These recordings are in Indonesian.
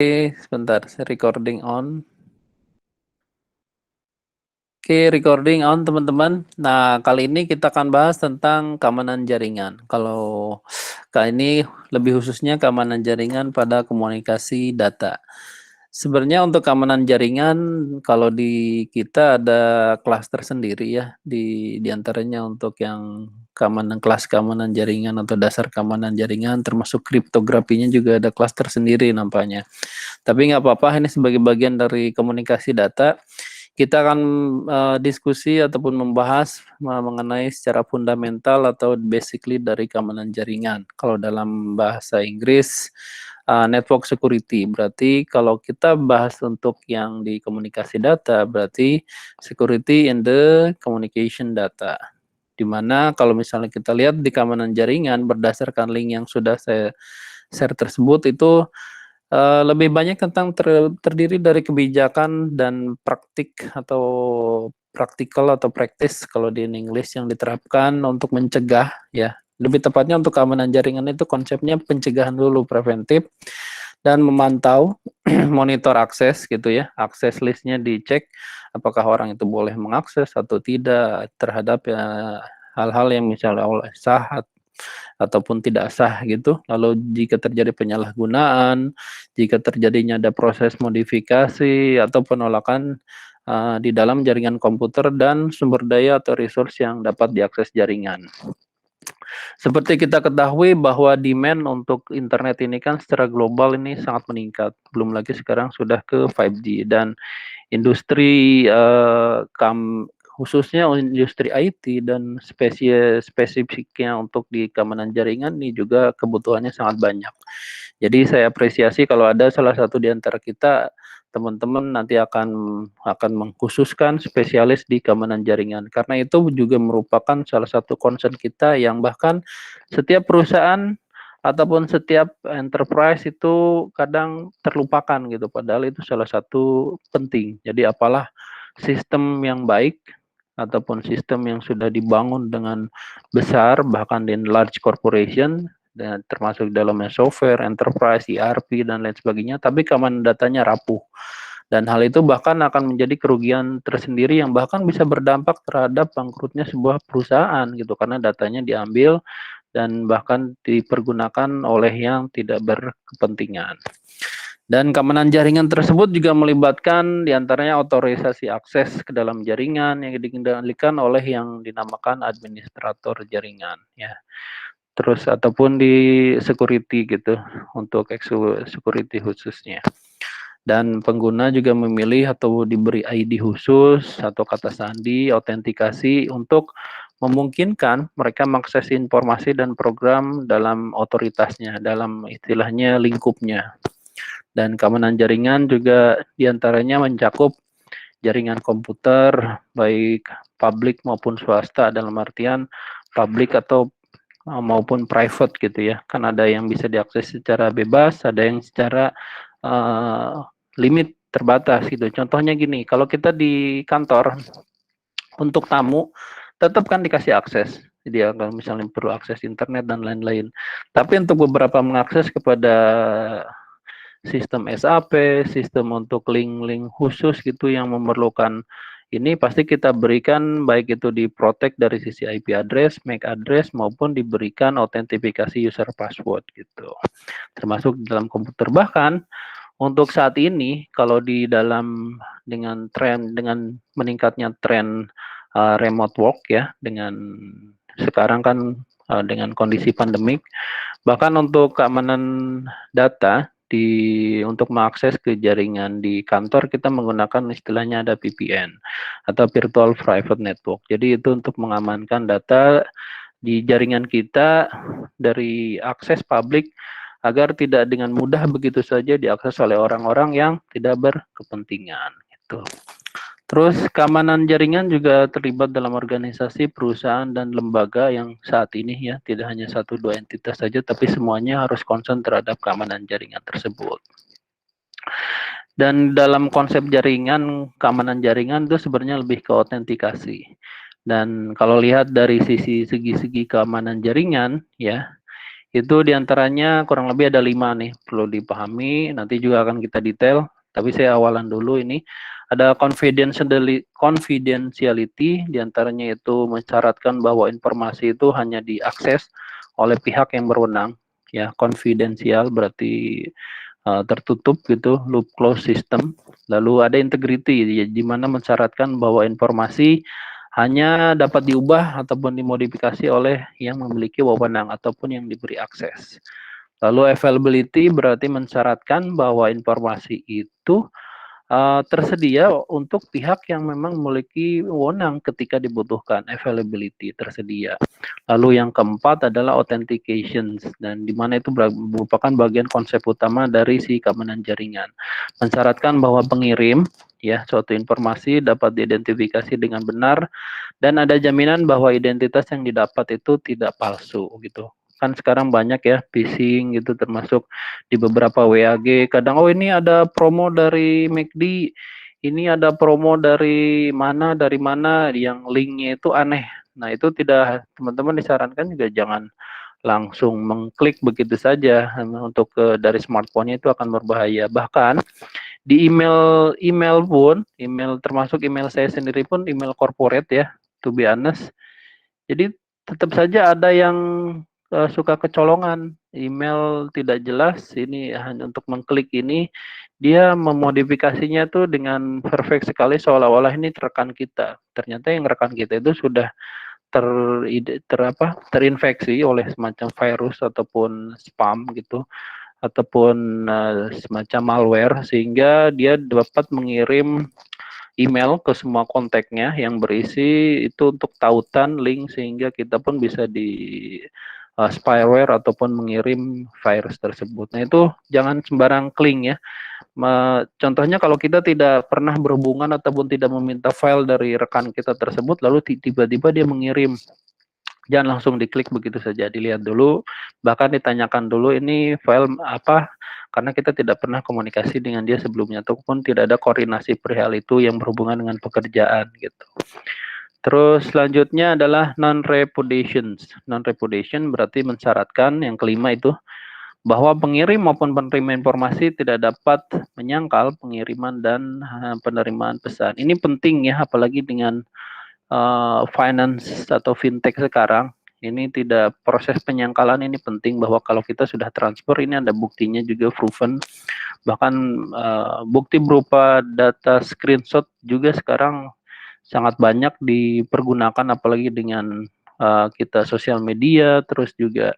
Sebentar, recording on. Oke, recording on teman-teman. Nah, kali ini kita akan bahas tentang keamanan jaringan. Kalau kali ini lebih khususnya keamanan jaringan pada komunikasi data. Sebenarnya untuk keamanan jaringan, kalau di kita ada klaster sendiri ya, di antaranya untuk yang kelas keamanan jaringan atau dasar keamanan jaringan, termasuk kriptografinya juga ada klaster sendiri nampaknya. Tapi nggak apa-apa, ini sebagai bagian dari komunikasi data. Kita akan diskusi ataupun membahas mengenai secara fundamental atau basically dari keamanan jaringan. Kalau dalam bahasa Inggris, network security. Berarti kalau kita bahas untuk yang di komunikasi data, berarti security in the communication data. Dimana kalau misalnya kita lihat di keamanan jaringan berdasarkan link yang sudah saya share tersebut itu lebih banyak tentang terdiri dari kebijakan dan praktik atau praktikal atau praktis kalau di English yang diterapkan untuk mencegah ya. Lebih tepatnya untuk keamanan jaringan itu konsepnya pencegahan dulu, preventif, dan memantau, monitor akses gitu ya. Akses listnya dicek apakah orang itu boleh mengakses atau tidak terhadap ya hal-hal yang misalnya sah ataupun tidak sah gitu. Lalu jika terjadi penyalahgunaan, jika terjadinya ada proses modifikasi atau penolakan di dalam jaringan komputer dan sumber daya atau resource yang dapat diakses jaringan. Seperti kita ketahui bahwa demand untuk internet ini kan secara global ini sangat meningkat. Belum lagi sekarang sudah ke 5G dan industri khususnya industri IT dan spesifiknya untuk di keamanan jaringan ini juga kebutuhannya sangat banyak. Jadi saya apresiasi kalau ada salah satu di antara kita teman-teman nanti akan mengkhususkan spesialis di keamanan jaringan karena itu juga merupakan salah satu concern kita yang bahkan setiap perusahaan ataupun setiap enterprise itu kadang terlupakan gitu padahal itu salah satu penting. Jadi apalah sistem yang baik ataupun sistem yang sudah dibangun dengan besar bahkan di large corporation dan termasuk dalamnya software, enterprise, ERP dan lain sebagainya, tapi keamanan datanya rapuh. Dan hal itu bahkan akan menjadi kerugian tersendiri yang bahkan bisa berdampak terhadap bangkrutnya sebuah perusahaan gitu karena datanya diambil dan bahkan dipergunakan oleh yang tidak berkepentingan. Dan keamanan jaringan tersebut juga melibatkan diantaranya otorisasi akses ke dalam jaringan yang dikendalikan oleh yang dinamakan administrator jaringan ya. Terus ataupun di security gitu untuk security khususnya. Dan pengguna juga memilih atau diberi ID khusus atau kata sandi, autentikasi untuk memungkinkan mereka mengakses informasi dan program dalam otoritasnya, dalam istilahnya lingkupnya. Dan keamanan jaringan juga diantaranya mencakup jaringan komputer, baik publik maupun swasta, dalam artian publik atau maupun private gitu ya. Kan ada yang bisa diakses secara bebas, ada yang secara limit terbatas gitu. Contohnya gini, kalau kita di kantor untuk tamu tetap kan dikasih akses. Dia kalau misalnya perlu akses internet dan lain-lain. Tapi untuk beberapa mengakses kepada sistem SAP, sistem untuk link-link khusus gitu yang memerlukan ini pasti kita berikan baik itu di protect dari sisi IP address, MAC address maupun diberikan autentifikasi user password gitu. Termasuk dalam komputer. Bahkan untuk saat ini kalau di dalam dengan meningkatnya tren remote work ya dengan sekarang kan dengan kondisi pandemik bahkan untuk keamanan data untuk mengakses ke jaringan di kantor kita menggunakan istilahnya ada VPN atau Virtual Private Network. Jadi itu untuk mengamankan data di jaringan kita dari akses publik agar tidak dengan mudah begitu saja diakses oleh orang-orang yang tidak berkepentingan. Gitu. Terus keamanan jaringan juga terlibat dalam organisasi, perusahaan, dan lembaga yang saat ini ya tidak hanya 1-2 entitas saja, tapi semuanya harus concern terhadap keamanan jaringan tersebut. Dan dalam konsep jaringan, keamanan jaringan itu sebenarnya lebih ke autentikasi. Dan kalau lihat dari segi-segi keamanan jaringan, ya Itu diantaranya kurang lebih ada 5 nih, perlu dipahami, nanti juga akan kita detail, tapi saya awalan dulu ini. Ada confidentiality, diantaranya itu mensyaratkan bahwa informasi itu hanya diakses oleh pihak yang berwenang, ya, konfidensial berarti tertutup gitu, loop close system. Lalu ada integrity, ya, di mana mensyaratkan bahwa informasi hanya dapat diubah ataupun dimodifikasi oleh yang memiliki wewenang ataupun yang diberi akses. Lalu availability berarti mensyaratkan bahwa informasi itu tersedia untuk pihak yang memang memiliki wewenang ketika dibutuhkan, availability tersedia. Lalu yang keempat adalah authentication, dan di mana itu merupakan bagian konsep utama dari si keamanan jaringan. Mensyaratkan bahwa pengirim ya suatu informasi dapat diidentifikasi dengan benar dan ada jaminan bahwa identitas yang didapat itu tidak palsu gitu. Kan sekarang banyak ya phishing gitu, termasuk di beberapa WAG kadang, oh ini ada promo dari McD, ini ada promo dari mana yang linknya itu aneh. Nah itu tidak, teman-teman disarankan juga jangan langsung mengklik begitu saja untuk dari smartphone-nya, itu akan berbahaya. Bahkan di email pun, email termasuk email saya sendiri pun email corporate ya, to be honest, jadi tetap saja ada yang suka kecolongan, email tidak jelas, ini hanya untuk mengklik ini, dia memodifikasinya tuh dengan perfect sekali seolah-olah ini rekan kita. Ternyata yang rekan kita itu sudah ter, terinfeksi oleh semacam virus ataupun spam gitu, ataupun semacam malware, sehingga dia dapat mengirim email ke semua kontaknya yang berisi itu untuk tautan link, sehingga kita pun bisa di spyware ataupun mengirim virus tersebut. Nah itu jangan sembarang klik ya. Contohnya kalau kita tidak pernah berhubungan ataupun tidak meminta file dari rekan kita tersebut, lalu tiba-tiba dia mengirim, jangan langsung diklik begitu saja, dilihat dulu, bahkan ditanyakan dulu ini file apa, karena kita tidak pernah komunikasi dengan dia sebelumnya, ataupun tidak ada koordinasi perihal itu yang berhubungan dengan pekerjaan gitu. Terus selanjutnya adalah non-repudiation. Non-repudiation berarti mensyaratkan, yang kelima itu, bahwa pengirim maupun penerima informasi tidak dapat menyangkal pengiriman dan penerimaan pesan. Ini penting ya, apalagi dengan finance atau fintech sekarang. Ini tidak, proses penyangkalan ini penting, bahwa kalau kita sudah transfer ini ada buktinya juga, proven. Bahkan bukti berupa data screenshot juga sekarang sangat banyak dipergunakan, apalagi dengan kita sosial media, terus juga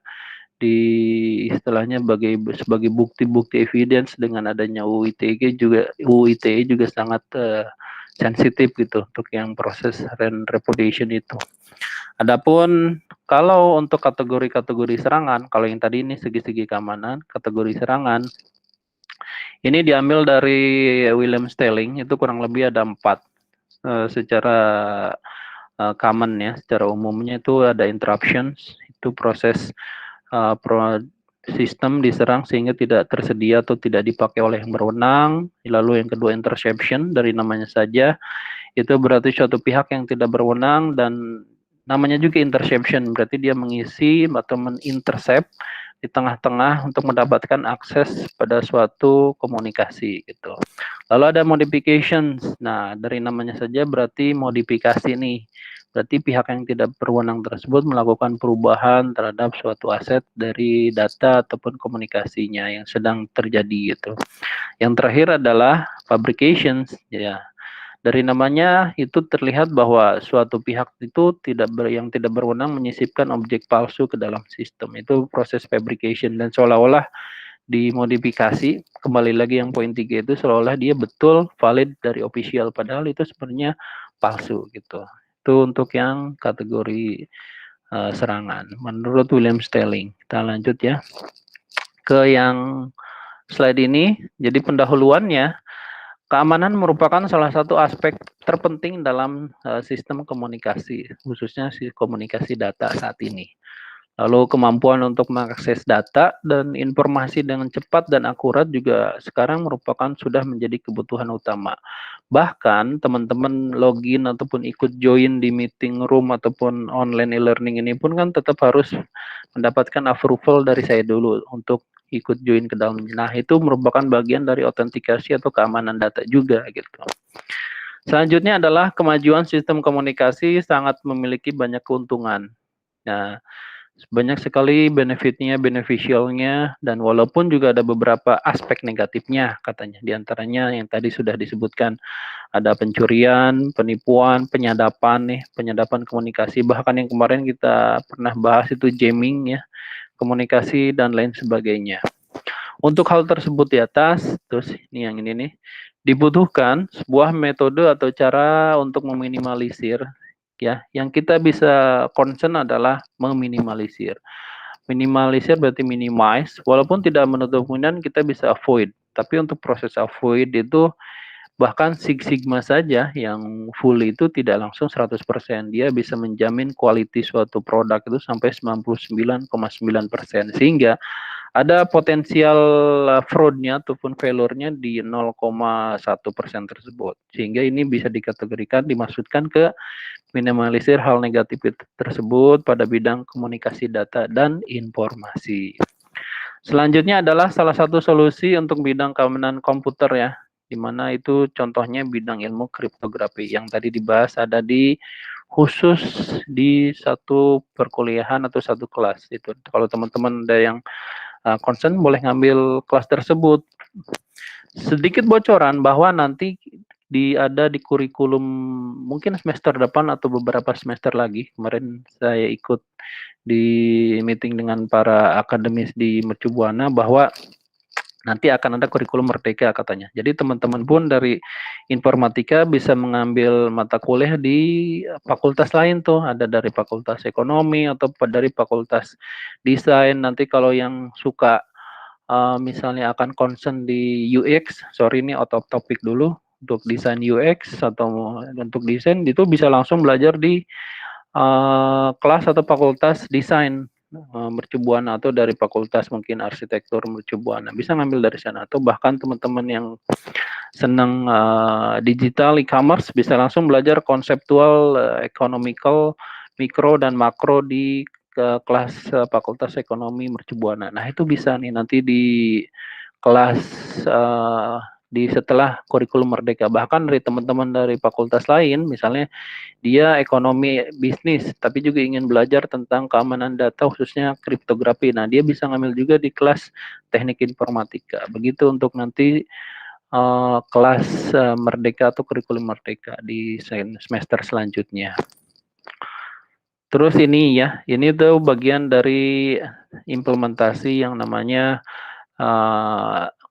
di istilahnya sebagai bukti-bukti evidence. Dengan adanya UU ITE juga sangat sensitif gitu untuk yang proses reputation itu. Adapun kalau untuk kategori-kategori serangan, kalau yang tadi ini segi-segi keamanan, kategori serangan ini diambil dari William Stelling, itu kurang lebih ada 4 secara common ya, secara umumnya itu ada interruptions, itu proses sistem diserang sehingga tidak tersedia atau tidak dipakai oleh yang berwenang. Lalu yang kedua interception, dari namanya saja itu berarti suatu pihak yang tidak berwenang, dan namanya juga interception berarti dia mengisi atau menintercept di tengah-tengah untuk mendapatkan akses pada suatu komunikasi gitu. Lalu ada modifications. Nah, dari namanya saja berarti modifikasi nih. Berarti pihak yang tidak berwenang tersebut melakukan perubahan terhadap suatu aset dari data ataupun komunikasinya yang sedang terjadi gitu. Yang terakhir adalah fabrications, ya. Dari namanya itu terlihat bahwa suatu pihak itu yang tidak berwenang menyisipkan objek palsu ke dalam sistem. Itu proses fabrication, dan seolah-olah dimodifikasi. Kembali lagi yang poin 3 itu, seolah-olah dia betul valid dari official, padahal itu sebenarnya palsu gitu. Itu untuk yang kategori serangan menurut William Stelling. Kita lanjut ya ke yang slide ini. Jadi pendahuluannya, keamanan merupakan salah satu aspek terpenting dalam sistem komunikasi, khususnya komunikasi data saat ini. Lalu kemampuan untuk mengakses data dan informasi dengan cepat dan akurat juga sekarang merupakan sudah menjadi kebutuhan utama. Bahkan teman-teman login ataupun ikut join di meeting room ataupun online e-learning ini pun kan tetap harus mendapatkan approval dari saya dulu untuk ikut join ke dalam. Nah, itu merupakan bagian dari autentikasi atau keamanan data juga gitu. Selanjutnya adalah kemajuan sistem komunikasi sangat memiliki banyak keuntungan. Nah, banyak sekali benefitnya, beneficialnya, dan walaupun juga ada beberapa aspek negatifnya katanya. Di antaranya yang tadi sudah disebutkan, ada pencurian, penipuan, penyadapan komunikasi, bahkan yang kemarin kita pernah bahas itu jamming ya, komunikasi dan lain sebagainya. Untuk hal tersebut di atas, terus ini yang ini nih, dibutuhkan sebuah metode atau cara untuk meminimalisir ya. Yang kita bisa concern adalah meminimalisir. Minimalisir berarti minimize, walaupun tidak menutup kemungkinan kita bisa avoid. Tapi untuk proses avoid itu bahkan Six Sigma saja yang full itu tidak langsung 100%. Dia bisa menjamin quality suatu produk itu sampai 99,9%. Sehingga ada potensial fraud-nya ataupun failure-nya di 0,1% tersebut. Sehingga ini bisa dikategorikan, dimaksudkan ke minimalisir hal negatif tersebut pada bidang komunikasi data dan informasi. Selanjutnya adalah salah satu solusi untuk bidang keamanan komputer ya, di mana itu contohnya bidang ilmu kriptografi yang tadi dibahas ada di khusus di satu perkuliahan atau satu kelas itu. Kalau teman-teman ada yang concern boleh ngambil kelas tersebut. Sedikit bocoran bahwa nanti ada di kurikulum mungkin semester depan atau beberapa semester lagi. Kemarin saya ikut di meeting dengan para akademis di Mercu Buana bahwa nanti akan ada kurikulum merdeka katanya. Jadi teman-teman pun dari informatika bisa mengambil mata kuliah di fakultas lain tuh, ada dari fakultas ekonomi atau dari fakultas desain. Nanti kalau yang suka misalnya akan concern di UX, sorry ini out of topic dulu, untuk desain UX atau untuk desain itu bisa langsung belajar di kelas atau fakultas desain Mercu Buana atau dari fakultas mungkin arsitektur Mercu Buana, bisa ngambil dari sana. Atau bahkan teman-teman yang senang digital e-commerce bisa langsung belajar konseptual economical mikro dan makro di kelas fakultas ekonomi Mercu Buana. Nah itu bisa nih nanti di kelas di setelah kurikulum merdeka. Bahkan dari teman-teman dari fakultas lain misalnya dia ekonomi bisnis tapi juga ingin belajar tentang keamanan data khususnya kriptografi. Nah dia bisa ngambil juga di kelas teknik informatika. Begitu untuk nanti kelas merdeka atau kurikulum merdeka di semester selanjutnya. Terus ini ya, ini tuh bagian dari implementasi yang namanya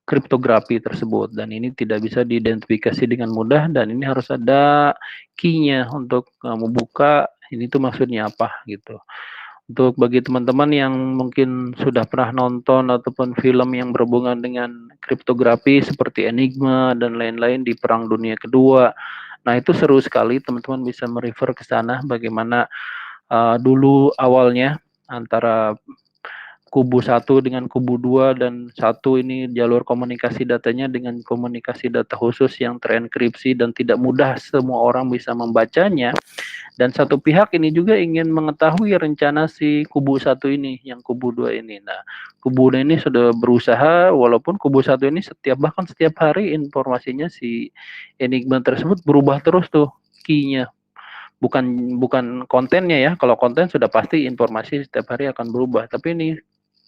kriptografi tersebut, dan ini tidak bisa diidentifikasi dengan mudah dan ini harus ada key-nya untuk membuka ini tuh maksudnya apa gitu. Untuk bagi teman-teman yang mungkin sudah pernah nonton ataupun film yang berhubungan dengan kriptografi seperti Enigma dan lain-lain di Perang Dunia Kedua, nah itu seru sekali, teman-teman bisa merefer ke sana bagaimana dulu awalnya antara kubu 1 dengan kubu 2 dan 1 ini jalur komunikasi datanya dengan komunikasi data khusus yang terenkripsi dan tidak mudah semua orang bisa membacanya. Dan satu pihak ini juga ingin mengetahui rencana si kubu 1 ini, yang kubu 2 ini. Nah, kubu 2 ini sudah berusaha, walaupun kubu 1 ini bahkan setiap hari informasinya si Enigma tersebut berubah terus tuh key-nya. Bukan kontennya ya, kalau konten sudah pasti informasi setiap hari akan berubah, tapi ini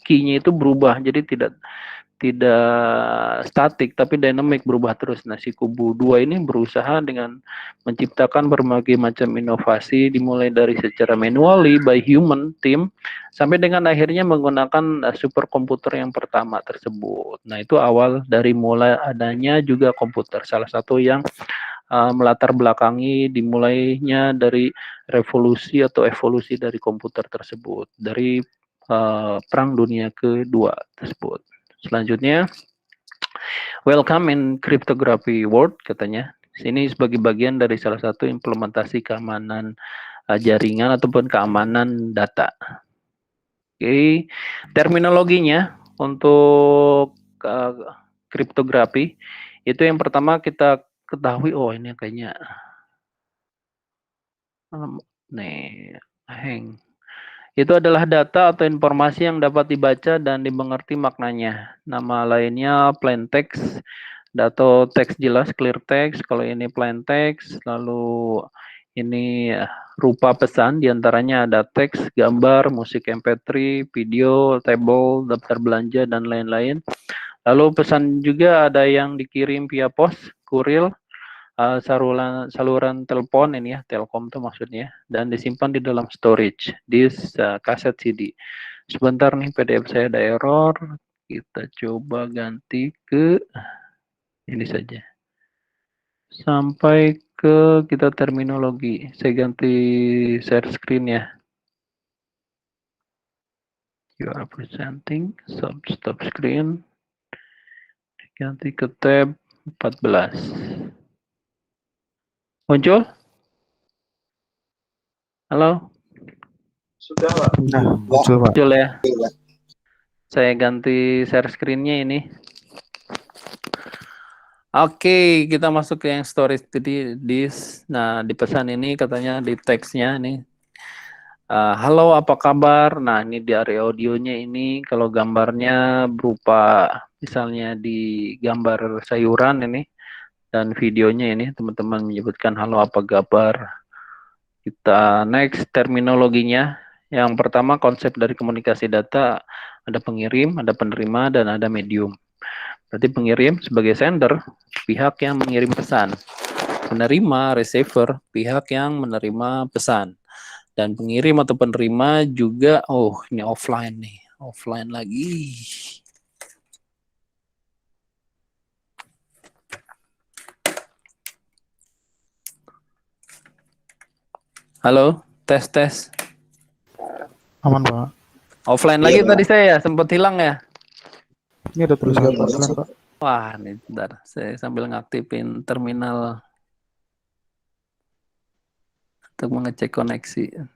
key-nya itu berubah, jadi tidak statik tapi dynamic, berubah terus. Nah, si kubu 2 ini berusaha dengan menciptakan berbagai macam inovasi dimulai dari secara manually by human team sampai dengan akhirnya menggunakan superkomputer yang pertama tersebut. Nah, itu awal dari mulai adanya juga komputer. Salah satu yang melatar belakangi dimulainya dari revolusi atau evolusi dari komputer tersebut, dari Perang Dunia Kedua tersebut. Selanjutnya, welcome in cryptography world katanya. Ini sebagai bagian dari salah satu implementasi keamanan jaringan ataupun keamanan data. Oke, terminologinya untuk kriptografi itu yang pertama kita ketahui. Oh, ini kayaknya nih hang. Itu adalah data atau informasi yang dapat dibaca dan dimengerti maknanya. Nama lainnya plain text, atau teks jelas, clear text. Kalau ini plain text, lalu ini rupa pesan, diantaranya ada teks, gambar, musik MP3, video, table, daftar belanja, dan lain-lain. Lalu pesan juga ada yang dikirim via pos, kurir, saluran telepon ini ya, Telkom tuh maksudnya, dan disimpan di dalam storage, disk, kaset CD. Sebentar nih, PDF saya ada error. Kita coba ganti ke ini saja. Sampai ke kita terminologi. Saya ganti share screen ya. You are presenting, stop screen. Ganti ke tab 14. Muncul? Halo? Sudah, Pak. Nah, muncul, Pak. Muncul ya. Saya ganti share screen-nya ini. Oke, kita masuk ke yang storage tadi. Nah, di pesan ini katanya di teksnya nih. Halo, apa kabar? Nah, ini di area audionya ini, kalau gambarnya berupa misalnya di gambar sayuran ini, dan videonya ini teman-teman menyebutkan halo, apa kabar. Kita next terminologinya. Yang pertama, konsep dari komunikasi data, ada pengirim, ada penerima, dan ada medium. Berarti pengirim sebagai sender, pihak yang mengirim pesan. Penerima, receiver, pihak yang menerima pesan. Dan pengirim atau penerima juga, oh ini offline nih, offline lagi. Halo, tes. Aman, Pak. Offline lagi tadi saya, sempat hilang ya. Ini ada tulisan offline, Pak. Wah, nih bentar, saya sambil ngaktifin terminal untuk mengecek koneksi.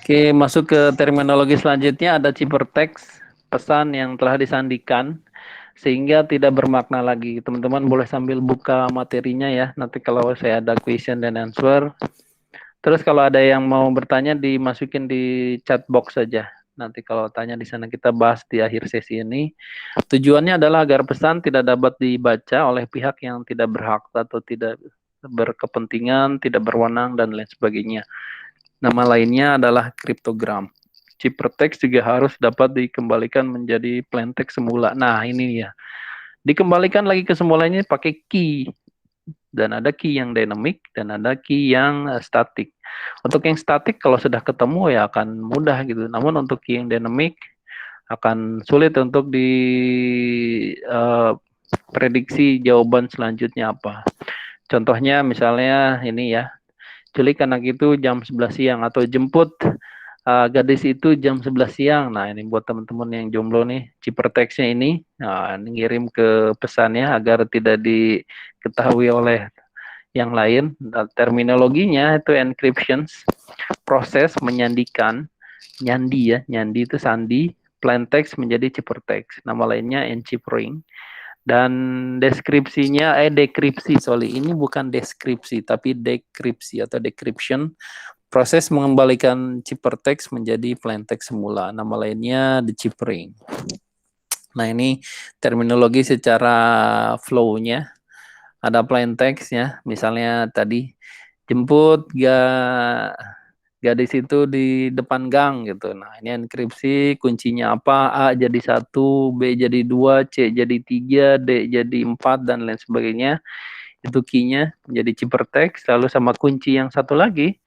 Oke, masuk ke terminologi selanjutnya, ada ciphertext, pesan yang telah disandikan sehingga tidak bermakna lagi. Teman-teman boleh sambil buka materinya ya. Nanti kalau saya ada question dan answer. Terus kalau ada yang mau bertanya dimasukin di chat box saja. Nanti kalau tanya di sana kita bahas di akhir sesi ini. Tujuannya adalah agar pesan tidak dapat dibaca oleh pihak yang tidak berhak atau tidak berkepentingan, tidak berwenang, dan lain sebagainya. Nama lainnya adalah kriptogram. Ciphertext juga harus dapat dikembalikan menjadi plain text semula. Nah, ini ya. Dikembalikan lagi ke semulanya pakai key. Dan ada key yang dynamic dan ada key yang static. Untuk yang static kalau sudah ketemu ya akan mudah gitu. Namun untuk key yang dynamic akan sulit untuk prediksi jawaban selanjutnya apa. Contohnya misalnya ini ya, culik anak itu jam 11 siang atau jemput gadis itu jam 11 siang. Nah, ini buat teman-teman yang jomblo nih, ciphertextnya ini, nah, ini ngirim ke pesannya agar tidak diketahui oleh yang lain. Nah, terminologinya itu encryption, proses menyandikan, nyandi ya, nyandi itu sandi, plain text menjadi ciphertext. Nama lainnya enciphering. Dan deskripsinya, dekripsi, ini bukan deskripsi, tapi dekripsi atau decryption. Proses mengembalikan ciphertext menjadi plain text semula. Nama lainnya deciphering. Nah, ini terminologi secara flow-nya. Ada plain text ya, misalnya tadi jemput gadis itu di depan gang gitu. Nah, ini enkripsi, kuncinya apa? A jadi 1, B jadi 2, C jadi 3, D jadi 4, dan lain sebagainya. Itu key-nya menjadi ciphertext. Lalu sama kunci yang satu lagi,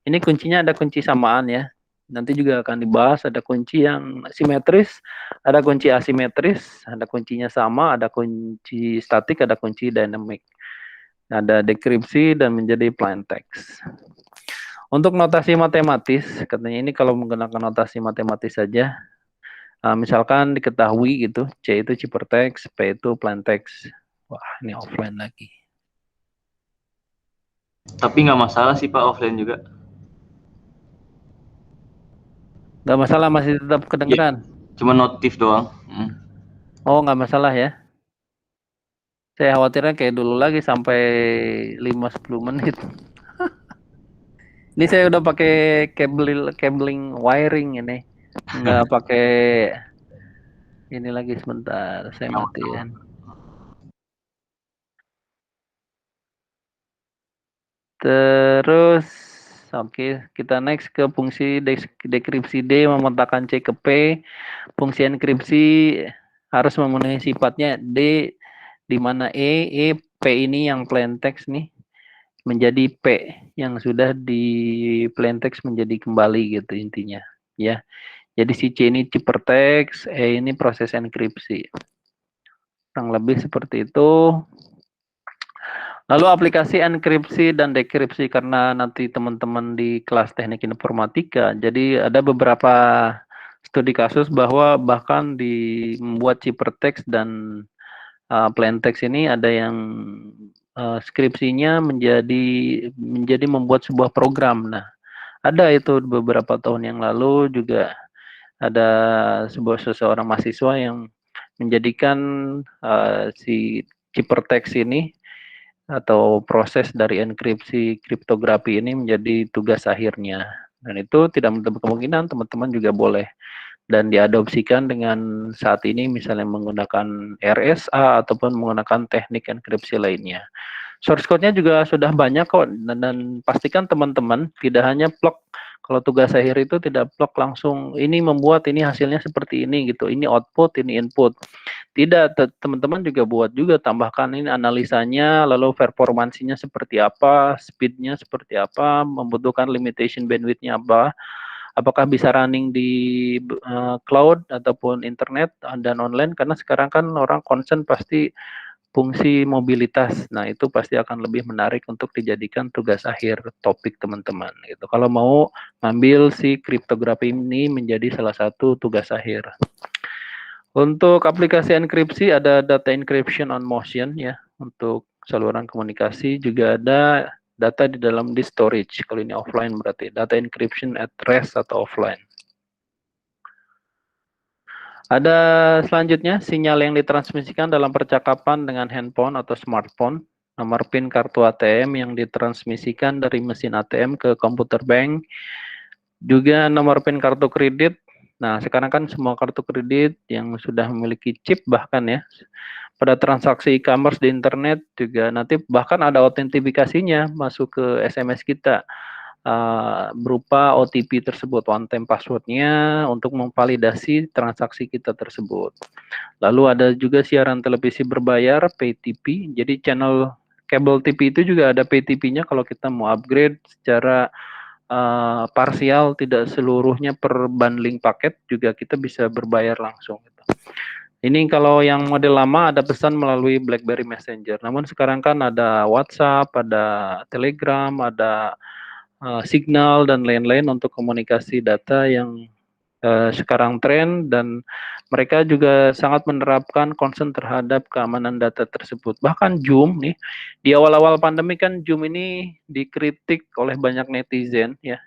ini kuncinya ada kunci samaan ya. Nanti juga akan dibahas, ada kunci yang simetris, ada kunci asimetris, ada kuncinya sama, ada kunci statik, ada kunci dynamic. Ada dekripsi dan menjadi plain text. Untuk notasi matematis, katanya ini kalau menggunakan notasi matematis saja, misalkan diketahui gitu, C itu ciphertext, P itu plain text. Wah, ini offline lagi. Tapi nggak masalah sih Pak, offline juga. Nggak masalah, masih tetap kedengeran. Cuma notif doang. Oh, nggak masalah ya. Saya khawatirnya kayak dulu lagi sampai 5-10 menit. Ini saya udah pakai cabling wiring ini. Nggak pakai ini lagi, sebentar. Saya matiin. Terus oke, kita next ke fungsi dekripsi D memetakan C ke P. Fungsi enkripsi harus memenuhi sifatnya D, di mana E, P ini yang plain text nih menjadi P yang sudah di plain text menjadi kembali gitu intinya ya. Jadi si C ini ciphertext, E ini proses enkripsi. Kurang lebih seperti itu. Lalu aplikasi enkripsi dan dekripsi, karena nanti teman-teman di kelas teknik informatika, jadi ada beberapa studi kasus bahwa bahkan di membuat ciphertext dan plain text ini ada yang skripsinya menjadi membuat sebuah program. Nah, ada itu beberapa tahun yang lalu juga ada seseorang mahasiswa yang menjadikan si ciphertext ini atau proses dari enkripsi kriptografi ini menjadi tugas akhirnya. Dan itu tidak menutup kemungkinan teman-teman juga boleh dan diadopsikan dengan saat ini misalnya menggunakan RSA ataupun menggunakan teknik enkripsi lainnya. Source code-nya juga sudah banyak kok, dan pastikan teman-teman tidak hanya plug. Kalau tugas akhir itu tidak plug langsung ini membuat ini hasilnya seperti ini gitu, ini output, ini input. Tidak, teman-teman juga buat juga, tambahkan ini analisanya, lalu performansinya seperti apa, speednya seperti apa, membutuhkan limitation bandwidth-nya apa, apakah bisa running di cloud ataupun internet dan online, karena sekarang kan orang concern pasti fungsi mobilitas. Nah, itu pasti akan lebih menarik untuk dijadikan tugas akhir topik teman-teman gitu. Kalau mau ngambil si kriptografi ini menjadi salah satu tugas akhir. Untuk aplikasi enkripsi ada data encryption on motion ya. Untuk saluran komunikasi juga ada data di dalam disk storage. Kalau ini offline berarti data encryption at rest atau offline. Ada selanjutnya sinyal yang ditransmisikan dalam percakapan dengan handphone atau smartphone. Nomor PIN kartu ATM yang ditransmisikan dari mesin ATM ke komputer bank. Juga nomor PIN kartu kredit. Nah, sekarang kan semua kartu kredit yang sudah memiliki chip bahkan ya. Pada transaksi e-commerce di internet juga nanti bahkan ada autentifikasinya masuk ke SMS kita. Berupa OTP tersebut, one time password-nya untuk memvalidasi transaksi kita tersebut. Lalu ada juga siaran televisi berbayar, pay TV. Jadi channel kabel TV itu juga ada pay TV-nya kalau kita mau upgrade secara parsial, tidak seluruhnya per bundling paket, juga kita bisa berbayar langsung. Ini kalau yang model lama ada pesan melalui BlackBerry Messenger. Namun sekarang kan ada WhatsApp, ada Telegram, ada Signal dan lain-lain untuk komunikasi data yang sekarang tren, dan mereka juga sangat menerapkan concern terhadap keamanan data tersebut. Bahkan Zoom nih, di awal-awal pandemi kan Zoom ini dikritik oleh banyak netizen ya,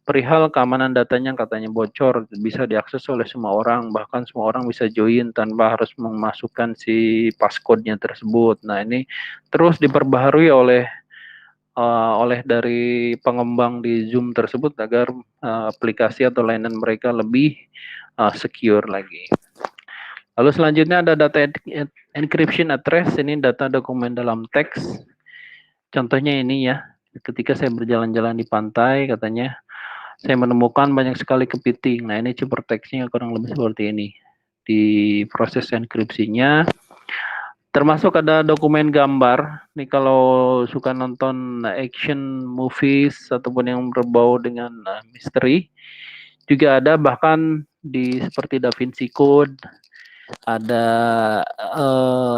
perihal keamanan datanya katanya bocor, bisa diakses oleh semua orang, bahkan semua orang bisa join tanpa harus memasukkan si passcode-nya tersebut. Nah, ini terus diperbaharui oleh dari pengembang di Zoom tersebut agar aplikasi atau layanan mereka lebih secure lagi. Lalu selanjutnya ada data encryption address, ini data dokumen dalam teks. Contohnya ini ya, ketika saya berjalan-jalan di pantai katanya saya menemukan banyak sekali kepiting. Nah, ini ciphertextnya kurang lebih seperti ini. Di proses enkripsinya termasuk ada dokumen gambar. Nih kalau suka nonton action movies ataupun yang berbau dengan misteri, juga ada bahkan di seperti Da Vinci Code, ada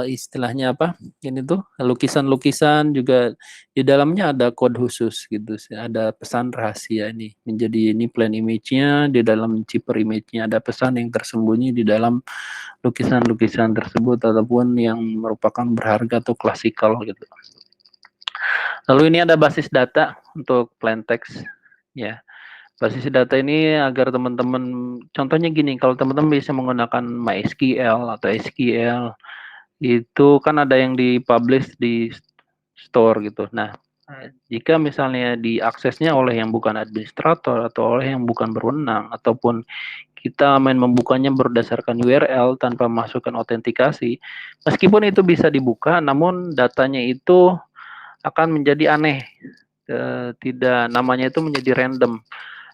istilahnya apa? Ini tuh lukisan-lukisan juga di dalamnya ada kode khusus gitu. Ada pesan rahasia ini. Menjadi ini plain image-nya, di dalam chipper image-nya ada pesan yang tersembunyi di dalam lukisan-lukisan tersebut ataupun yang merupakan berharga atau klasikal gitu. Lalu ini ada basis data untuk plain text ya. Basis data ini agar teman-teman, contohnya gini, kalau teman-teman bisa menggunakan MySQL atau SQL, itu kan ada yang dipublish di store gitu. Nah, jika misalnya diaksesnya oleh yang bukan administrator atau oleh yang bukan berwenang, ataupun kita main membukanya berdasarkan URL tanpa masukkan autentikasi, meskipun itu bisa dibuka, namun datanya itu akan menjadi aneh, tidak, namanya itu menjadi random.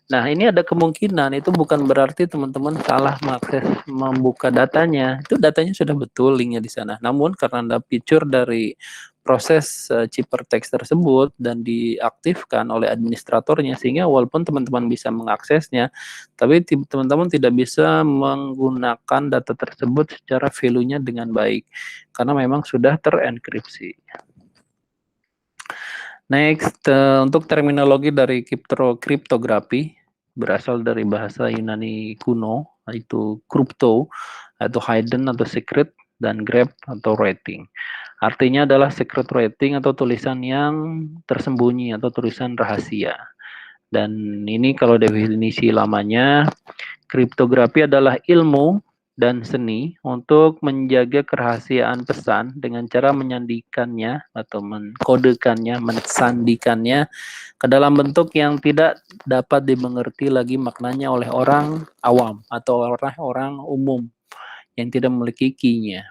Nah, ini ada kemungkinan itu bukan berarti teman-teman salah mengakses membuka datanya. Itu datanya sudah betul linknya di sana. Namun karena ada fitur dari proses ciphertext tersebut dan diaktifkan oleh administratornya, sehingga walaupun teman-teman bisa mengaksesnya, tapi teman-teman tidak bisa menggunakan data tersebut secara value-nya dengan baik karena memang sudah terenkripsi. Next, untuk terminologi dari kriptografi berasal dari bahasa Yunani kuno, yaitu kripto atau hidden atau secret, dan graph atau writing. Artinya adalah secret writing atau tulisan yang tersembunyi atau tulisan rahasia. Dan ini kalau definisi lamanya, kriptografi adalah ilmu dan seni untuk menjaga kerahasiaan pesan dengan cara menyandikannya atau mengkodekannya, mensandikannya ke dalam bentuk yang tidak dapat dimengerti lagi maknanya oleh orang awam atau orang-orang umum yang tidak memiliki key-nya.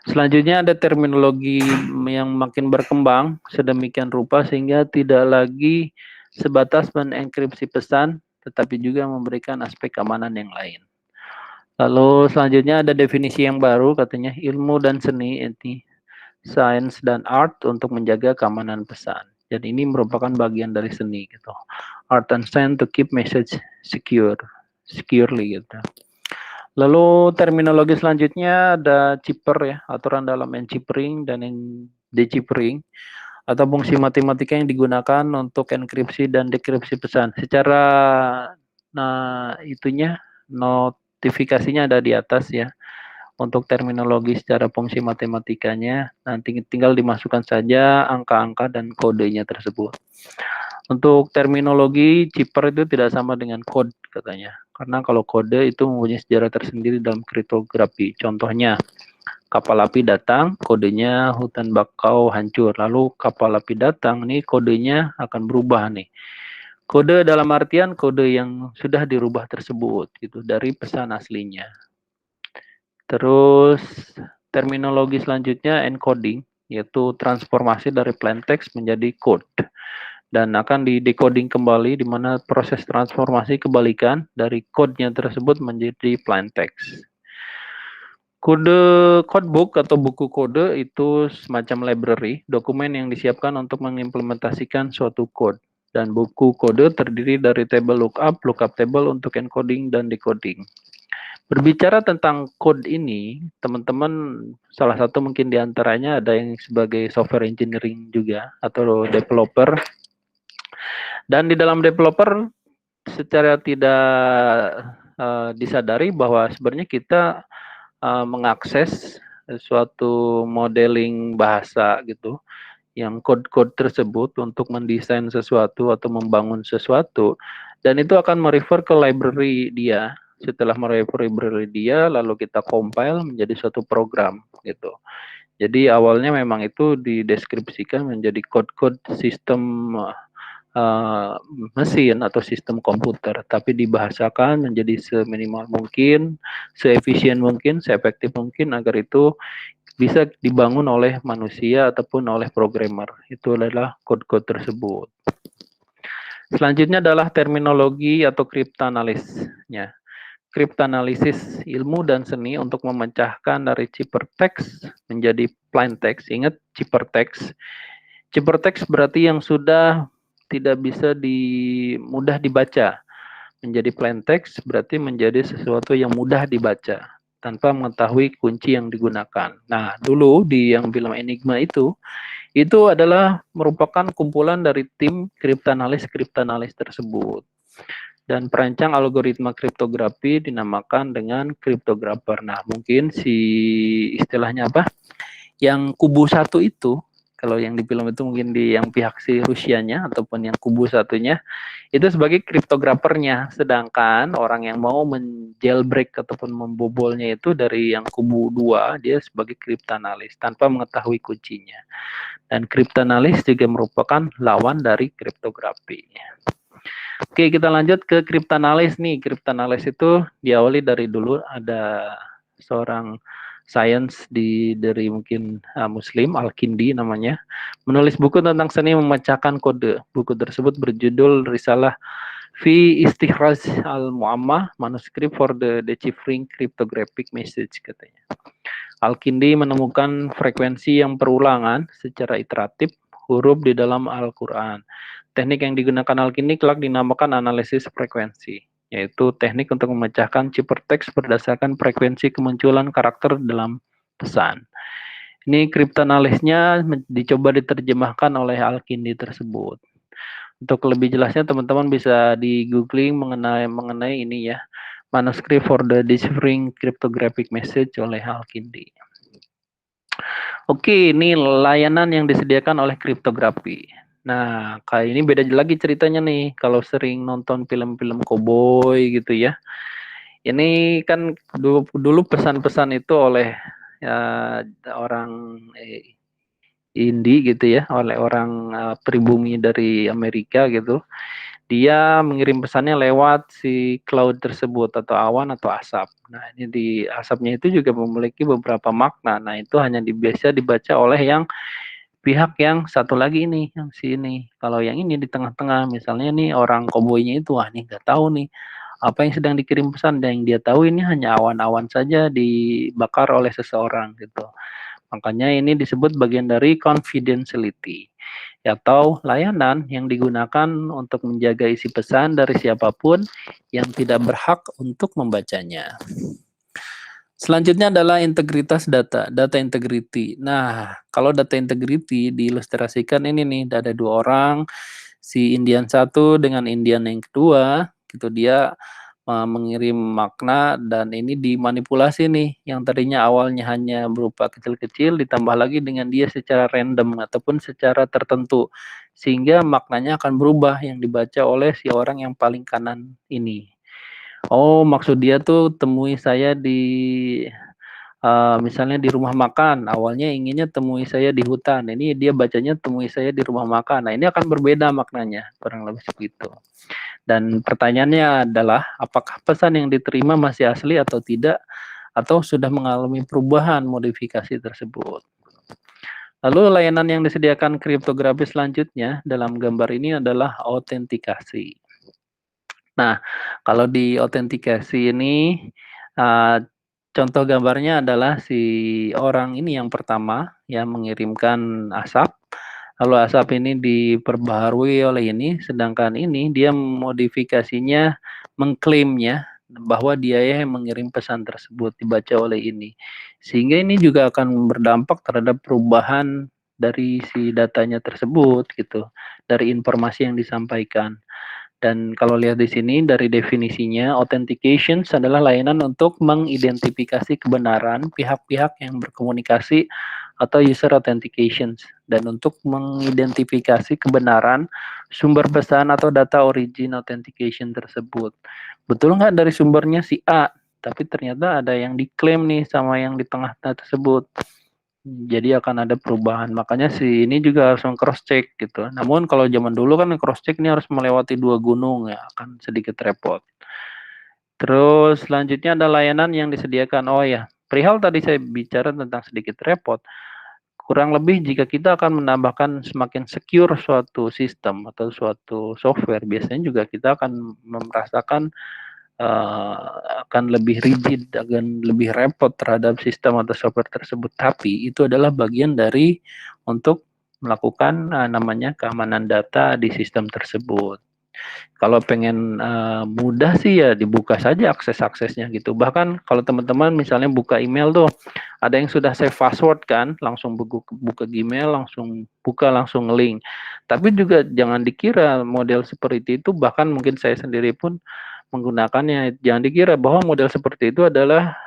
Selanjutnya ada terminologi yang makin berkembang sedemikian rupa sehingga tidak lagi sebatas mengenkripsi pesan, tetapi juga memberikan aspek keamanan yang lain. Lalu selanjutnya ada definisi yang baru, katanya ilmu dan seni, ini science dan art untuk menjaga keamanan pesan. Jadi ini merupakan bagian dari seni gitu. Art and science to keep message securely gitu. Lalu terminologi selanjutnya ada cipher ya, aturan dalam enciphering dan deciphering atau fungsi matematika yang digunakan untuk enkripsi dan dekripsi pesan. Secara itunya notifikasinya ada di atas ya. Untuk terminologi secara fungsi matematikanya nanti tinggal dimasukkan saja angka-angka dan kodenya tersebut. Untuk terminologi cipher itu tidak sama dengan code katanya. Karena kalau kode itu mempunyai sejarah tersendiri dalam kriptografi. Contohnya kapal api datang, kodenya hutan bakau hancur. Lalu kapal api datang, nih kodenya akan berubah nih. Kode dalam artian kode yang sudah dirubah tersebut gitu dari pesan aslinya. Terus terminologi selanjutnya encoding, yaitu transformasi dari plain text menjadi code dan akan di-decoding kembali di mana proses transformasi kebalikan dari code-nya tersebut menjadi plain text. Codebook atau buku kode itu semacam library, dokumen yang disiapkan untuk mengimplementasikan suatu code. Dan buku kode terdiri dari table lookup table untuk encoding dan decoding. Berbicara tentang code ini, teman-teman salah satu mungkin diantaranya ada yang sebagai software engineering juga atau developer. Dan di dalam developer secara tidak disadari bahwa sebenarnya kita mengakses suatu modeling bahasa gitu, yang kode-kode tersebut untuk mendesain sesuatu atau membangun sesuatu, dan itu akan merefer ke library dia. Setelah merefer library dia, lalu kita compile menjadi suatu program gitu. Jadi awalnya memang itu dideskripsikan menjadi kode-kode sistem mesin atau sistem komputer, tapi dibahasakan menjadi seminimal mungkin, seefisien mungkin, seefektif mungkin agar itu bisa dibangun oleh manusia ataupun oleh programmer. Itu adalah kode-kode tersebut. Selanjutnya adalah terminologi atau cryptanalysis-nya. Cryptanalysis ilmu dan seni untuk memecahkan dari ciphertext menjadi plain text. Ingat ciphertext. Ciphertext berarti yang sudah tidak bisa mudah dibaca. Menjadi plain text berarti menjadi sesuatu yang mudah dibaca tanpa mengetahui kunci yang digunakan. Nah, dulu di yang film Enigma itu adalah merupakan kumpulan dari tim kriptanalis tersebut. Dan perancang algoritma kriptografi dinamakan dengan kriptografer. Nah, mungkin si istilahnya apa? Yang kubu satu itu Kalau yang di film itu mungkin di yang pihak si Rusianya ataupun yang kubu satunya itu sebagai kriptografernya, sedangkan orang yang mau menjailbreak ataupun membobolnya itu dari yang kubu 2 dia sebagai kriptanalis tanpa mengetahui kuncinya. Dan kriptanalis juga merupakan lawan dari kriptografi. Oke, kita lanjut ke kriptanalis nih. Kriptanalis itu diawali dari dulu ada seorang sains dari mungkin Muslim, Al-Kindi namanya, menulis buku tentang seni memecahkan kode. Buku tersebut berjudul Risalah Fi Istikhraj al-Mu'amma, Manuscript for the Deciphering Cryptographic Message katanya. Al-Kindi menemukan frekuensi yang berulangan secara iteratif huruf di dalam Al-Quran. Teknik yang digunakan Al-Kindi kelak dinamakan analisis frekuensi, yaitu teknik untuk memecahkan ciphertext berdasarkan frekuensi kemunculan karakter dalam pesan. Ini kriptanalisnya dicoba diterjemahkan oleh Al-Kindi tersebut. Untuk lebih jelasnya teman-teman bisa di googling mengenai ini ya, Manuscript for the Deciphering Cryptographic Message oleh Al-Kindi. Oke, ini layanan yang disediakan oleh kriptografi. Nah, kayak ini beda lagi ceritanya nih. Kalau sering nonton film-film koboi gitu ya. Ini kan dulu pesan-pesan itu oleh orang Indi gitu ya, oleh orang pribumi dari Amerika gitu. Dia mengirim pesannya lewat si cloud tersebut atau awan atau asap. Nah, ini di asapnya itu juga memiliki beberapa makna. Nah, itu hanya biasa dibaca oleh yang pihak yang satu lagi ini, yang si ini. Kalau yang ini di tengah-tengah, misalnya nih orang koboinya itu, wah nih nggak tahu nih apa yang sedang dikirim pesan. Dan yang dia tahu ini hanya awan-awan saja dibakar oleh seseorang gitu. Makanya ini disebut bagian dari confidentiality atau layanan yang digunakan untuk menjaga isi pesan dari siapapun yang tidak berhak untuk membacanya. Selanjutnya adalah integritas data, data integrity. Nah, kalau data integrity diilustrasikan ini nih, ada dua orang, si Indian satu dengan Indian yang kedua, gitu dia mengirim makna dan ini dimanipulasi nih yang tadinya awalnya hanya berupa kecil-kecil ditambah lagi dengan dia secara random ataupun secara tertentu sehingga maknanya akan berubah yang dibaca oleh si orang yang paling kanan ini. Oh, maksud dia tuh temui saya di misalnya di rumah makan, awalnya inginnya temui saya di hutan. Ini dia bacanya temui saya di rumah makan. Nah, ini akan berbeda maknanya, kurang lebih segitu. Dan pertanyaannya adalah, apakah pesan yang diterima masih asli atau tidak, atau sudah mengalami perubahan modifikasi tersebut. Lalu layanan yang disediakan kriptografi selanjutnya dalam gambar ini adalah autentikasi. Nah, kalau di autentikasi ini, contoh gambarnya adalah si orang ini yang pertama yang mengirimkan asap. Lalu asap ini diperbaharui oleh ini, sedangkan ini dia modifikasinya mengklaimnya bahwa dia yang mengirim pesan tersebut dibaca oleh ini. Sehingga ini juga akan berdampak terhadap perubahan dari si datanya tersebut gitu, dari informasi yang disampaikan. Dan kalau lihat di sini dari definisinya, authentication adalah layanan untuk mengidentifikasi kebenaran pihak-pihak yang berkomunikasi atau user authentication dan untuk mengidentifikasi kebenaran sumber pesan atau data origin authentication tersebut. Betul nggak dari sumbernya si A, tapi ternyata ada yang diklaim nih sama yang di tengah tersebut. Jadi akan ada perubahan. Makanya si ini juga harus cross check gitu. Namun kalau zaman dulu kan cross check ini harus melewati 2 gunung ya, akan sedikit repot. Terus selanjutnya ada layanan yang disediakan. Oh ya, perihal tadi saya bicara tentang sedikit repot. Kurang lebih jika kita akan menambahkan semakin secure suatu sistem atau suatu software, biasanya juga kita akan merasakan akan lebih rigid, akan lebih repot terhadap sistem atau software tersebut. Tapi itu adalah bagian dari untuk melakukan namanya keamanan data di sistem tersebut. Kalau pengen mudah sih ya dibuka saja akses-aksesnya gitu. Bahkan kalau teman-teman misalnya buka email tuh, ada yang sudah save password kan, langsung buka Gmail, langsung buka langsung link. Tapi juga jangan dikira model seperti itu, bahkan mungkin saya sendiri pun menggunakannya. Jangan dikira bahwa model seperti itu adalah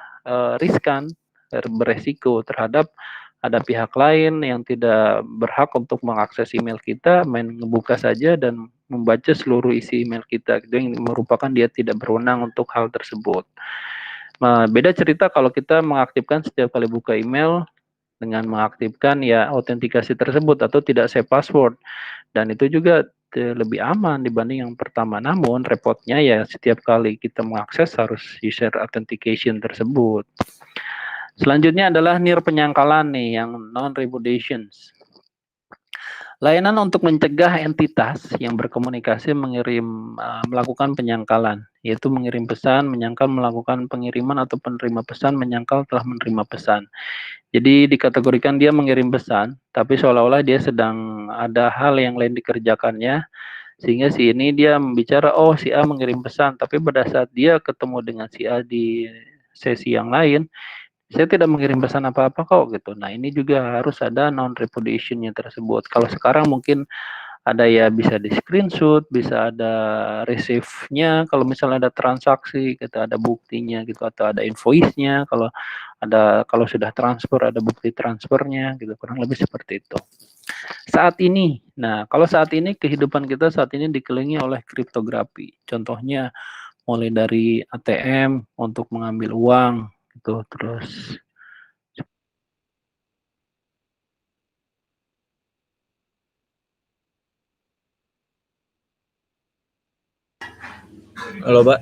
riskan, beresiko terhadap ada pihak lain yang tidak berhak untuk mengakses email kita, main ngebuka saja dan membaca seluruh isi email kita, itu yang merupakan dia tidak berwenang untuk hal tersebut. Nah, beda cerita kalau kita mengaktifkan setiap kali buka email dengan mengaktifkan ya autentikasi tersebut atau tidak save password, dan itu juga lebih aman dibanding yang pertama. Namun repotnya ya setiap kali kita mengakses harus user authentication tersebut. Selanjutnya adalah near penyangkalan nih, yang non-repudiations. Layanan untuk mencegah entitas yang berkomunikasi melakukan penyangkalan, yaitu mengirim pesan, menyangkal melakukan pengiriman atau penerima pesan, menyangkal telah menerima pesan. Jadi dikategorikan dia mengirim pesan, tapi seolah-olah dia sedang ada hal yang lain dikerjakannya, sehingga si ini dia membicara, oh si A mengirim pesan, tapi pada saat dia ketemu dengan si A di sesi yang lain, saya tidak mengirim pesan apa-apa kok gitu. Nah ini juga harus ada non-repudiation-nya tersebut. Kalau sekarang mungkin ada ya bisa di screenshot, bisa ada receive-nya, kalau misalnya ada transaksi, gitu, ada buktinya gitu, atau ada invoice-nya, kalau sudah transfer ada bukti transfernya gitu, kurang lebih seperti itu. Saat ini, kalau saat ini kehidupan kita saat ini dikelilingi oleh kriptografi. Contohnya mulai dari ATM untuk mengambil uang gitu, terus Halo Pak,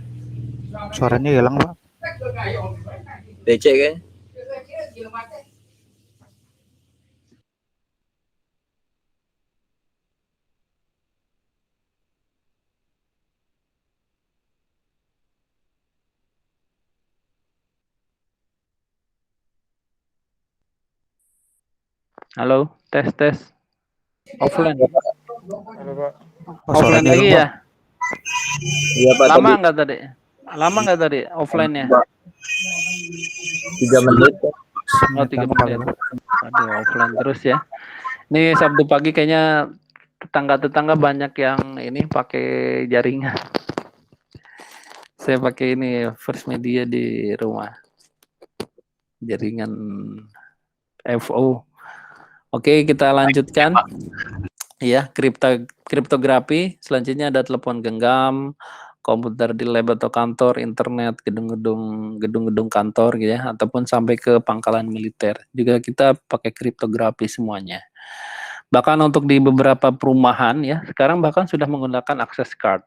Suaranya hilang, Pak. DC kan? halo, tes. Offline. Oh, Offline suaranya lagi hilang, ya? Pak. Iya Pak, Lama nggak tadi? Lama nggak tadi offline-nya? 3 menit. Oh, 3 menit. Aduh, offline terus ya. Ini Sabtu pagi kayaknya tetangga-tetangga banyak yang ini pakai jaringan. Saya pakai ini First Media di rumah. Jaringan FO. Oke, kita lanjutkan. Ya, kriptografi. Selanjutnya ada telepon genggam, komputer di lab atau kantor, internet, gedung-gedung kantor gitu ya, ataupun sampai ke pangkalan militer. Juga kita pakai kriptografi semuanya. Bahkan untuk di beberapa perumahan ya, sekarang bahkan sudah menggunakan access card.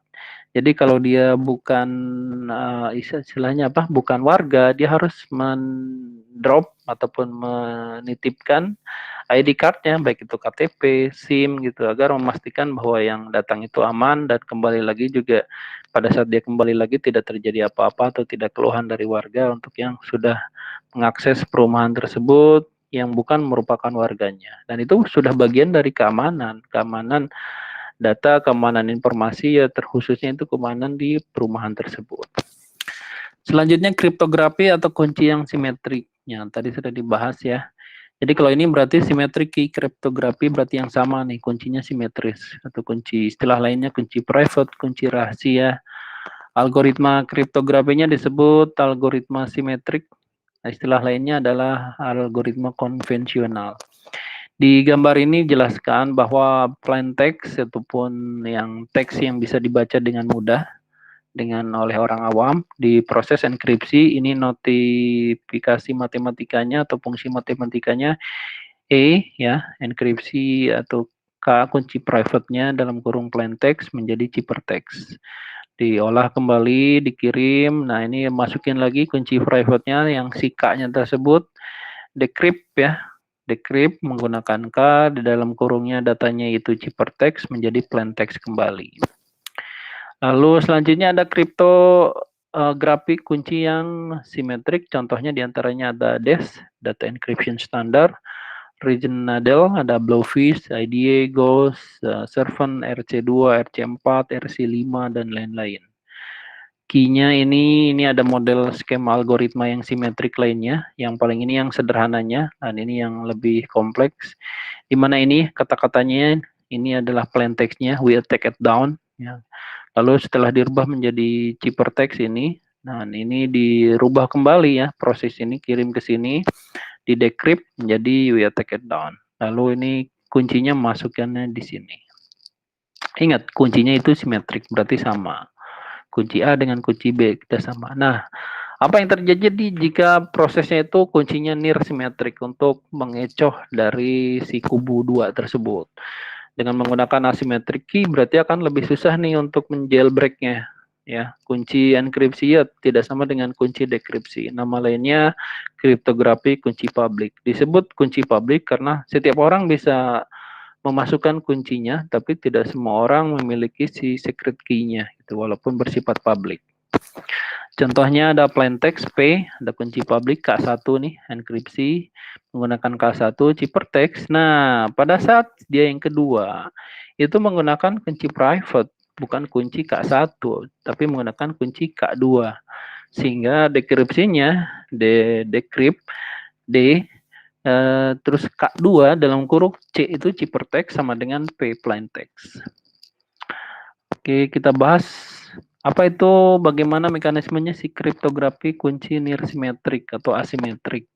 Jadi kalau dia bukan istilahnya apa? Bukan warga, dia harus mendrop ataupun menitipkan ID card-nya, baik itu KTP, SIM gitu, agar memastikan bahwa yang datang itu aman dan kembali lagi juga pada saat dia kembali lagi tidak terjadi apa-apa atau tidak keluhan dari warga untuk yang sudah mengakses perumahan tersebut yang bukan merupakan warganya. Dan itu sudah bagian dari keamanan data, keamanan informasi ya, terkhususnya itu keamanan di perumahan tersebut. Selanjutnya kriptografi atau kunci yang simetrik. Yang tadi sudah dibahas ya. Jadi kalau ini berarti simetrik key kriptografi berarti yang sama nih, kuncinya simetris atau kunci istilah lainnya kunci private, kunci rahasia. Algoritma kriptografinya disebut algoritma simetrik. Istilah lainnya adalah algoritma konvensional. Di gambar ini jelaskan bahwa plain text ataupun yang teks yang bisa dibaca dengan mudah oleh orang awam di proses enkripsi ini notifikasi matematikanya atau fungsi matematikanya ya, enkripsi atau K kunci private-nya dalam kurung plain text menjadi ciphertext. Diolah kembali, dikirim. Nah, ini masukin lagi kunci private-nya yang si K-nya tersebut, decrypt ya. Decrypt menggunakan K, di dalam kurungnya datanya itu ciphertext menjadi plain text kembali. Lalu selanjutnya ada kriptografi kunci yang simetrik, contohnya diantaranya ada DES, Data Encryption Standard, Regionadel, ada Blowfish, IDA, Ghost, Servant, RC2, RC4, RC5, dan lain-lain. Key-nya ini ada model skema algoritma yang simetrik lainnya, yang paling ini yang sederhananya, dan ini yang lebih kompleks, di mana ini kata-katanya ini adalah plain text-nya, we take it down, ya. Lalu setelah dirubah menjadi ciphertext ini, nah ini dirubah kembali ya, proses ini kirim ke sini, di decrypt menjadi we take it down. Lalu ini kuncinya masukkannya di sini. Ingat, kuncinya itu simetrik, berarti sama. Kunci A dengan kunci B kita sama. Nah, apa yang terjadi jika prosesnya itu kuncinya near simetrik untuk mengecoh dari si kubu 2 tersebut? Dengan menggunakan asymmetric key berarti akan lebih susah nih untuk menjailbreaknya. Ya, kunci enkripsi ya tidak sama dengan kunci dekripsi. Nama lainnya kriptografi kunci publik. Disebut kunci publik karena setiap orang bisa memasukkan kuncinya, tapi tidak semua orang memiliki si secret key-nya, gitu, walaupun bersifat publik. Contohnya ada plain text P, ada kunci publik K1 nih, enkripsi, menggunakan K1, ciphertext. Nah, pada saat dia yang kedua, itu menggunakan kunci private, bukan kunci K1, tapi menggunakan kunci K2. Sehingga dekripsinya, decrypt, D, terus K2 dalam kurung C itu ciphertext sama dengan P plain text. Oke, kita bahas apa itu, bagaimana mekanismenya si kriptografi kunci near simetrik atau asimetrik.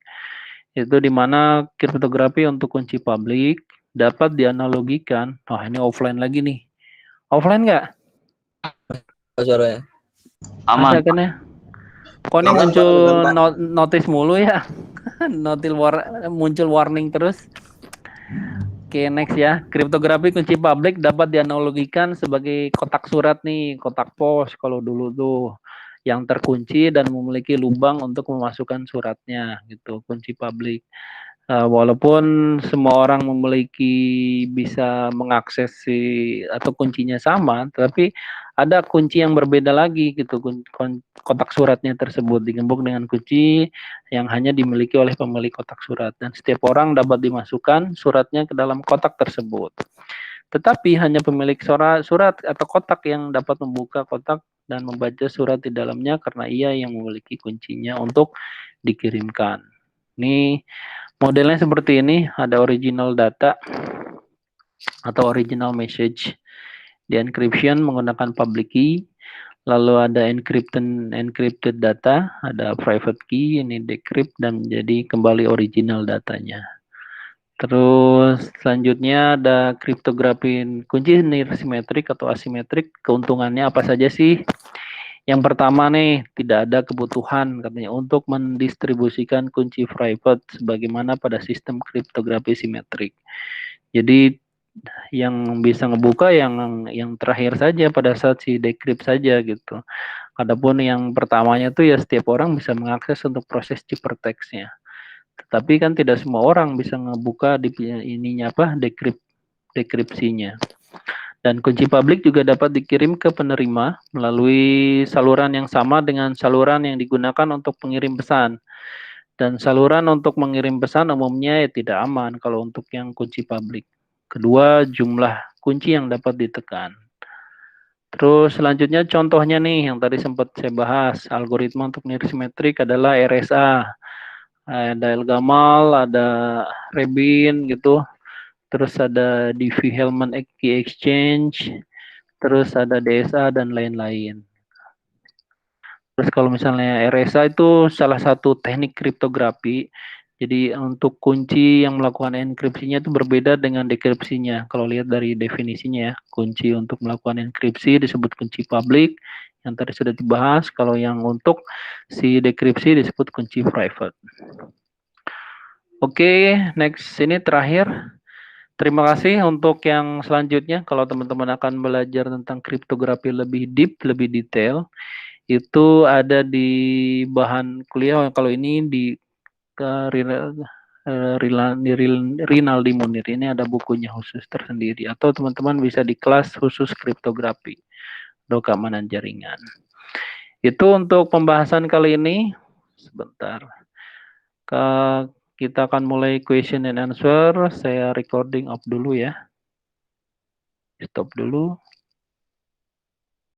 Itu dimana kriptografi untuk kunci publik dapat dianalogikan. Wah, ini offline lagi nih. Offline nggak? Suaranya. Ada kan ya? Kok ini muncul notice mulu ya? Muncul warning terus. Oke, next ya. Kriptografi kunci publik dapat dianalogikan sebagai kotak surat nih, kotak pos kalau dulu tuh yang terkunci dan memiliki lubang untuk memasukkan suratnya gitu, kunci publik. Walaupun semua orang memiliki bisa mengakses atau kuncinya sama, tapi ada kunci yang berbeda lagi gitu, kotak suratnya tersebut digembok dengan kunci yang hanya dimiliki oleh pemilik kotak surat, dan setiap orang dapat dimasukkan suratnya ke dalam kotak tersebut. Tetapi hanya pemilik surat atau kotak yang dapat membuka kotak dan membaca surat di dalamnya karena ia yang memiliki kuncinya untuk dikirimkan. Ini modelnya seperti ini, ada original data atau original message. Di encryption menggunakan public key, lalu ada encrypted data, ada private key, ini decrypt dan menjadi kembali original datanya. Terus selanjutnya ada kriptografi kunci near simetrik atau asimetrik. Keuntungannya apa saja sih? Yang pertama nih, tidak ada kebutuhan katanya untuk mendistribusikan kunci private sebagaimana pada sistem kriptografi simetrik. Jadi yang bisa ngebuka yang terakhir saja pada saat si decrypt saja gitu. Adapun yang pertamanya tuh ya setiap orang bisa mengakses untuk proses ciphertextnya. Tetapi kan tidak semua orang bisa ngebuka di ininya dekripsinya. Dan kunci publik juga dapat dikirim ke penerima melalui saluran yang sama dengan saluran yang digunakan untuk pengirim pesan. Dan saluran untuk mengirim pesan umumnya ya tidak aman kalau untuk yang kunci publik. Kedua, jumlah kunci yang dapat ditekan. Terus selanjutnya contohnya nih yang tadi sempat saya bahas, algoritma untuk near simetrik adalah RSA. Ada Elgamal, ada Rebin gitu. Terus ada Diffie-Hellman key exchange, terus ada DSA dan lain-lain. Terus kalau misalnya RSA itu salah satu teknik kriptografi. Jadi untuk kunci yang melakukan enkripsinya itu berbeda dengan dekripsinya. Kalau lihat dari definisinya ya, kunci untuk melakukan enkripsi disebut kunci publik yang tadi sudah dibahas. Kalau yang untuk si dekripsi disebut kunci private. Oke, next ini terakhir. Terima kasih untuk yang selanjutnya. Kalau teman-teman akan belajar tentang kriptografi lebih deep, lebih detail, itu ada di bahan kuliah. Kalau ini di Rinaldi Munir, ini ada bukunya khusus tersendiri. Atau teman-teman bisa di kelas khusus kriptografi atau keamanan jaringan. Itu untuk pembahasan kali ini. Sebentar. Kita akan mulai question and answer. Saya recording off dulu ya. Stop dulu.